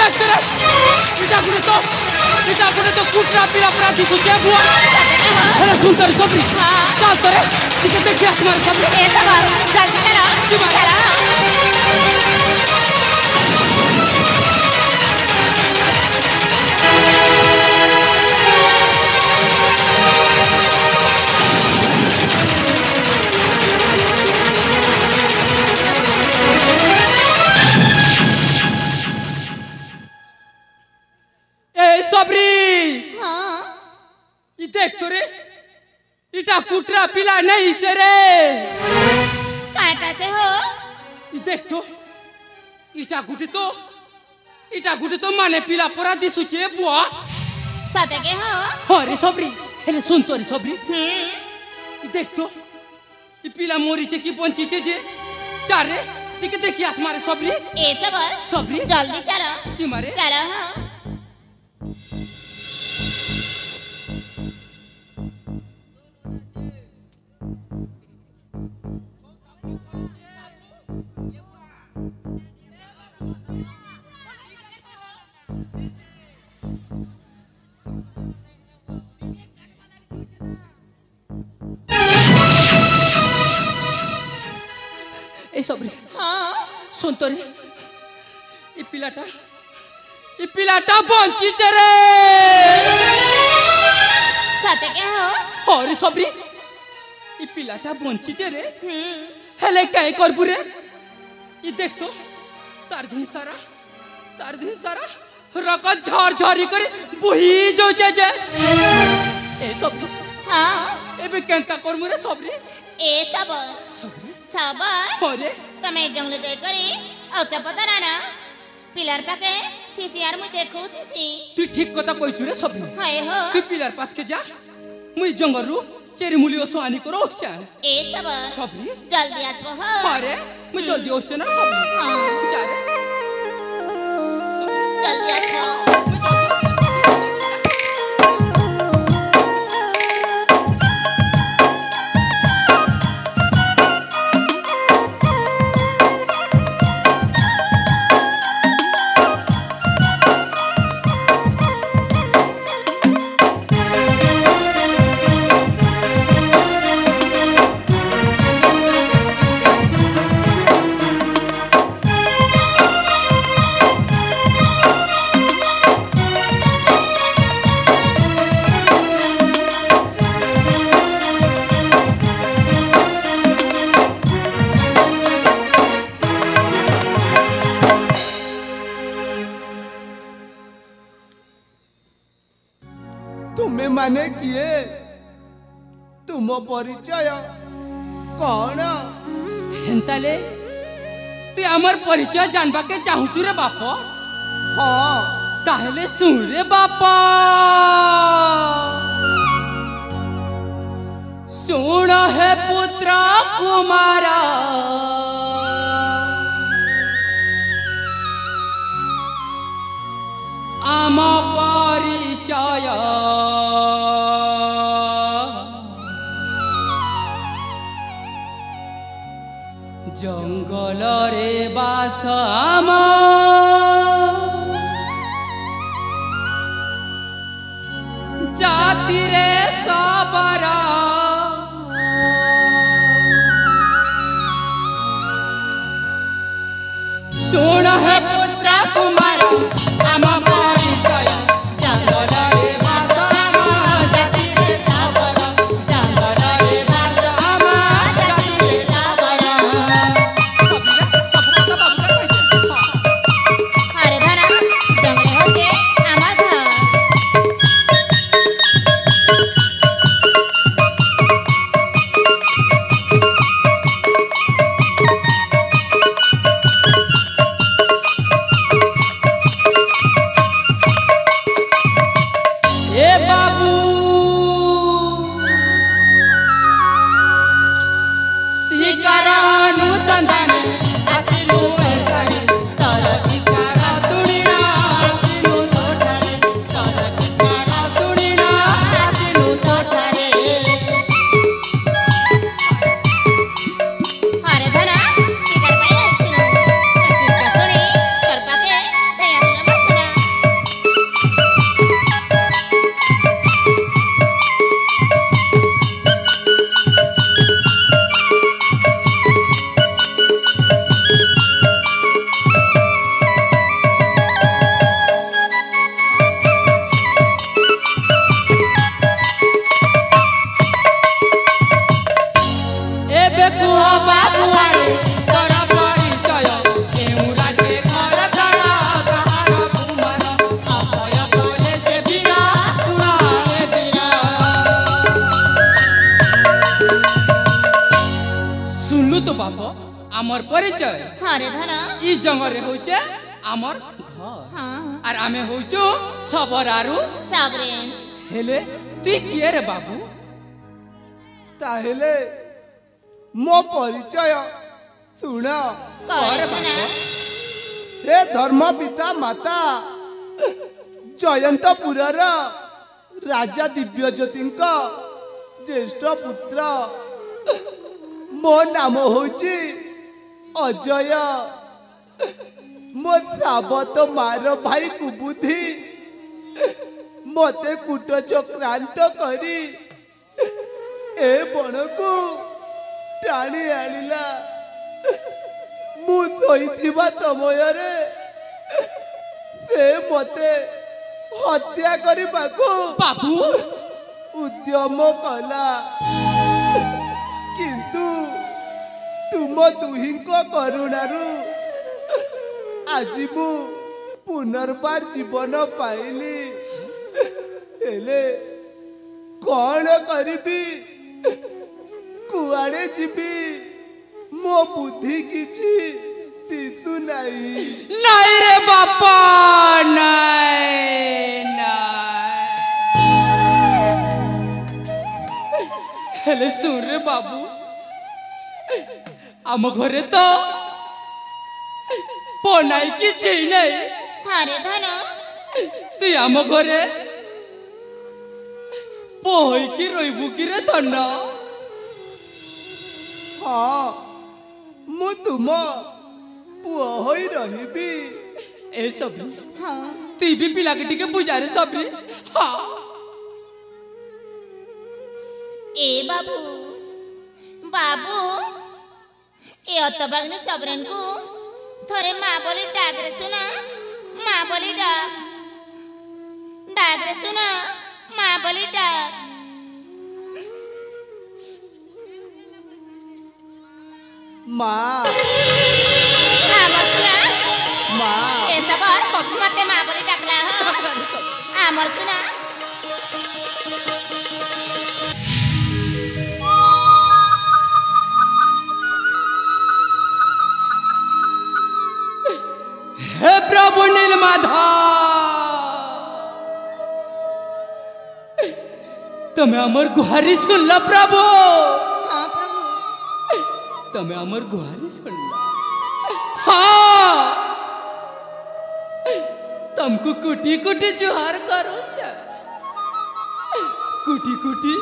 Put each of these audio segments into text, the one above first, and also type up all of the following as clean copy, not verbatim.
Doctor, kita guna to putra pila prati suci buah. Hela suntar sabri. Doctor, kita te asmar sabri. sabar, jaldi karo. Cuma. Sabri, ये देख तो रे, इटा कुटरा पिला नहीं से रे। काटा से हो? ये देख तो, इटा गुटी तो माने पिला परा दिसुचे बुआ। साथे के हो? हाँ रे sabri, हेले सुन तो रे sabri। ये देख तो, ये पिला मोरी चे की पंची चे जे, चारे, दिखे देखिए आसमारे sabri। ए सबर, sabri, जल्दी चला। चिमारे, चला हाँ। ए sabri, हाँ सुन तो रे, ये पिलाटा बंची चरे। साथे के हो? और sabri, ये पिलाटा बंची चरे। हेले क्या कर बुरे? ये देख तो, तार दिन सारा, रका झार करे बुही जो जे। ए sabri, हाँ ए बे केंता कर मुरे sabri? ए सबर, सबर। अरे, तमें जंगल जाए करी, औसे पता ना पिलर पाके थीसी यार मुझे देखो थीसी। तू ठीक कथा कोई चुरे sabri? हाय हो? तू पिलर पास के जा, मुझे जंगल रू चेरी मुली ओसो आनी करो ओछा। ए सबर, sabri, जल्दी आसबो हो। अरे, मुझे जल्दी ओछे ना sabri? हाँ जा रे। जल्दी आसबो। तुम्हें माने किए तुम परिचय कौन हेंताले तू आमर परिचय जानबा के चाहूचु रे बाप। हाँ ताहले सुन रे बापा, सुन है पुत्र कुमारा, आम परिचय जंगल रे बास आम जाति रे सबरा सुन है पुत्र कुमारा आम परिचय जंगल रे बास आम जाति रे सबरा जंगल रे बास आम जाति रे सबरा। अरे धरा जंगल होते आमार घर। हरे धन इ जंगरे होचे आमर घर हाँ आर आमे होचो सबर आरु सबरेन हेले तुई किए रे बाबू ताहेले मो परिचय शुण करे सुना हे धर्म पिता माता जयंतपुरर राजा दिव्यज्योतिंक ज्येष्ठ पुत्र मो नाम होची अजय मो साबत मार भाई कुबुद्धि मते कूट चक्रांत करी ए बण को टाणी आनिला मु शोइथिबा समयरे से मते हत्या करबाको बाबू उद्यम कला किंतु तुम दुहिंक करुणारू आज मु पुनर्बार जीवन पाइली हेले कौन करिबी कुआड़े जीवी मो बुद्धि किछि दिसु नाही नहीं रे बापा नहीं नहीं हेले सुन रे बाबू आम घरे तो पनाई किछि नहीं हरे धन तुई आम घरे पहई की रहिबु कि रे धन हाँ मु तुम पुआ होई रहिबी ए सब हाँ तुई भी पिला के टिके बुझा रे सब हाँ ए बाबू बाबू ए अतबाग्नि सबरेन को थोरे माँ बोली डाक रे सुना माँ बोली डाक रे सुना माँ बोली डाक माँ आमर सुना माँ ए सब मते माँ बोली डाकला हो आमर सुना हे प्रभु नीलमाधव तमें अमर गुहारी सुन ला प्रभु हाँ प्रभु तमें अमर गुहारी सुन ला हाँ तुमको कुटी कुटी जुहार करो छ कुटी कुटी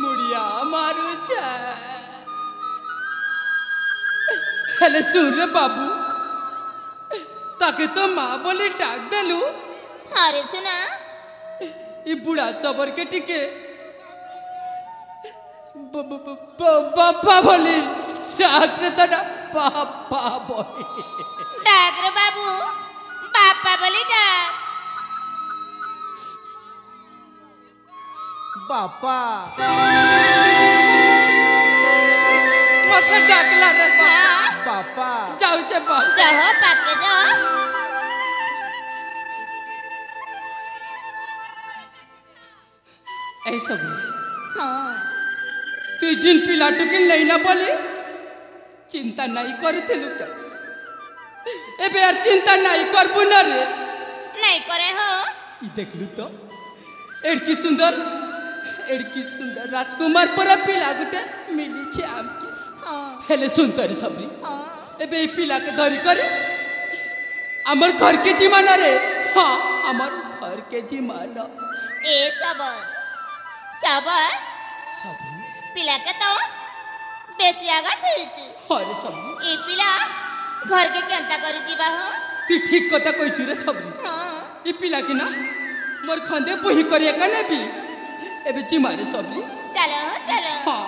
मुड़िया मारू छ हेले सुन रे बाबू ताके तो माँ बोली डाक देलू हरे सुना ई बुढ़ा सबर के टिके बाबा बोली डाक रे तो ना पापा बोली डाक रे बाबू पापा बोली डाक बापा मत डाकला रे हाँ बापा जाऊ छे बाबू जाओ पाके जाओ ऐ सब हाँ तू जिन पिला टुकिन नहीं ना बोली चिंता नहीं करुथिलु त एबे यार चिंता नहीं करबु न रे नहीं करे हो ई देखलु तो एड़की सुंदर राजकुमार पर पिला गुटे मिली छे आमके हाँ हेले सुंदर सबरी हाँ एबे ई पिला के धरी करे हमर घर के जीवन रे हाँ हमर घर के जीवन ए सबर सबर सब पिला के तो बेसी आगा थईची अरे सब ए पिला घर के केंता करी जीवा हो तू ठीक कथा कहिछु रे सब हाँ ई पिला के ना मोर खंदे बुही करिया का नेबी एबे जी मारे सबली चलो चलो हाँ